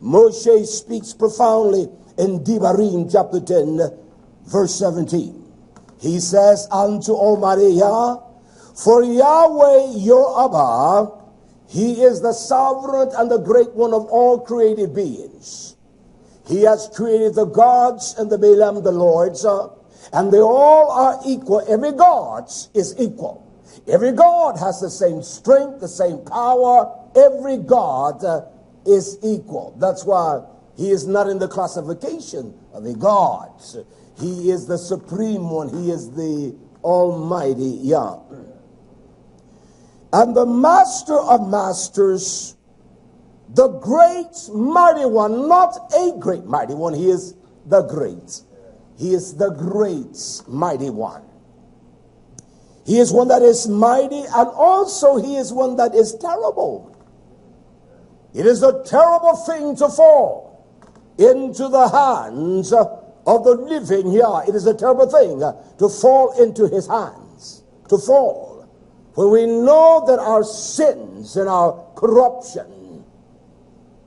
Moshe speaks profoundly in Devarim chapter 10, verse 17. He says, unto Almighty Yah, for Yahweh your Abba, he is the sovereign and the great one of all created beings. He has created the gods and the Balaam, the lords, and they all are equal. Every god is equal. Every god has the same strength, the same power. Every god is equal. That's why he is not in the classification of the gods. He is the supreme one. He is the Almighty Yah. And the Master of Masters, the great mighty one, not a great mighty one. He is the great. He is the great mighty one. He is one that is mighty, and also he is one that is terrible. It is a terrible thing to fall into the hands of the living Yah. It is a terrible thing to fall into his hands, to fall. When we know that our sins and our corruption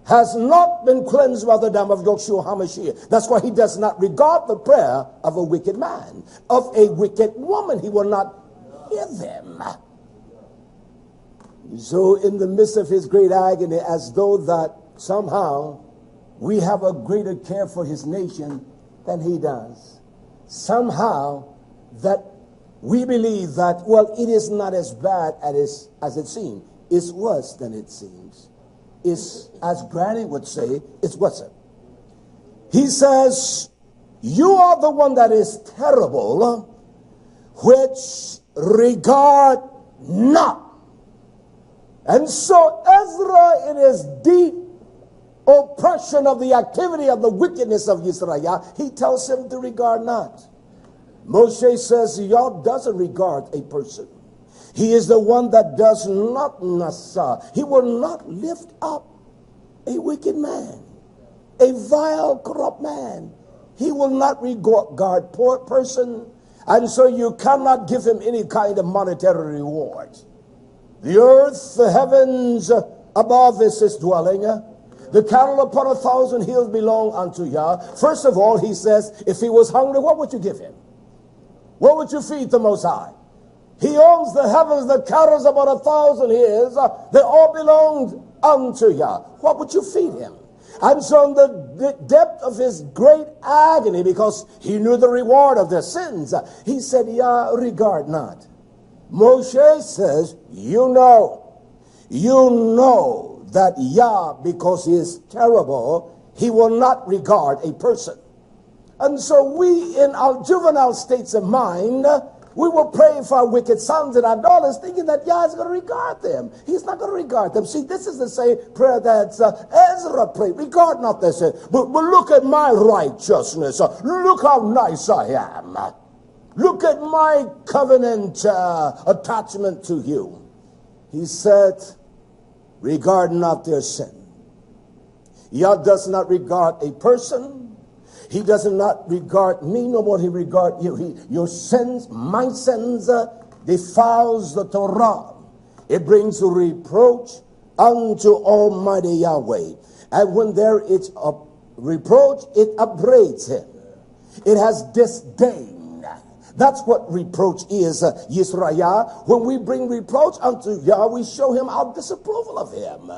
has not been cleansed by the dam of Yeshua HaMashiach. That's why he does not regard the prayer of a wicked man. Of a wicked woman, he will not hear them. So in the midst of his great agony, as though that somehow we have a greater care for his nation than he does. Somehow that we believe that, well, it is not as bad as it seems. It's worse than it seems. It's, as Granny would say, it's worse. He says, you are the one that is terrible, which regard not. And so Ezra, in his deep oppression of the activity of the wickedness of Israel, he tells him to regard not. Moshe says, Yah doesn't regard a person. He is the one that does not nasa. He will not lift up a wicked man, a vile, corrupt man. He will not regard poor person, and so you cannot give him any kind of monetary reward. The earth, the heavens above is his dwelling. The cattle upon 1,000 hills belong unto Yah. First of all, he says, if he was hungry, what would you give him? What would you feed the Most High? He owns the heavens, the cattle about 1,000 hills. They all belong unto Yah. What would you feed him? And so in the depth of his great agony, because he knew the reward of their sins, he said, Yah, regard not. Moshe says, you know that Yah, because he is terrible, he will not regard a person. And so we, in our juvenile states of mind, we will pray for our wicked sons and our daughters, thinking that Yah is going to regard them. He's not going to regard them. See, this is the same prayer that Ezra prayed. Regard not this, but look at my righteousness. Look how nice I am. Look at my covenant attachment to you. He said, regard not their sin. Yah does not regard a person. He does not regard me, no more he regard you. Your sins, my sins, defiles the Torah. It brings reproach unto Almighty Yahweh. And when there is a reproach, it upbraids him. It has disdain. That's what reproach is, Yisrael. When we bring reproach unto Yah, we show him our disapproval of him.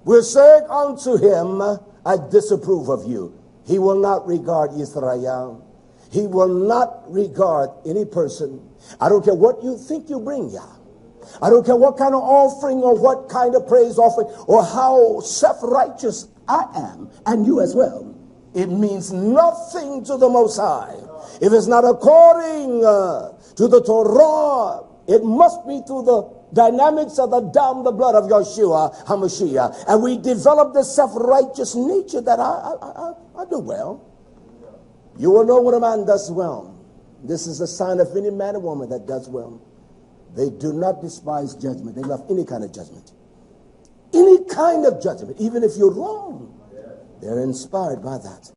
We're saying unto him, I disapprove of you. He will not regard Israel. He will not regard any person. I don't care what you think you bring, Yah. I don't care what kind of offering or what kind of praise offering or how self-righteous I am, and you as well. It means nothing to the Most High. If it's not according to the Torah, it must be through the dynamics of the blood of Yeshua HaMashiach. And we develop this self-righteous nature that I do well. You will know when a man does well. This is a sign of any man or woman that does well. They do not despise judgment. They love any kind of judgment. Any kind of judgment, even if you're wrong. They're inspired by that.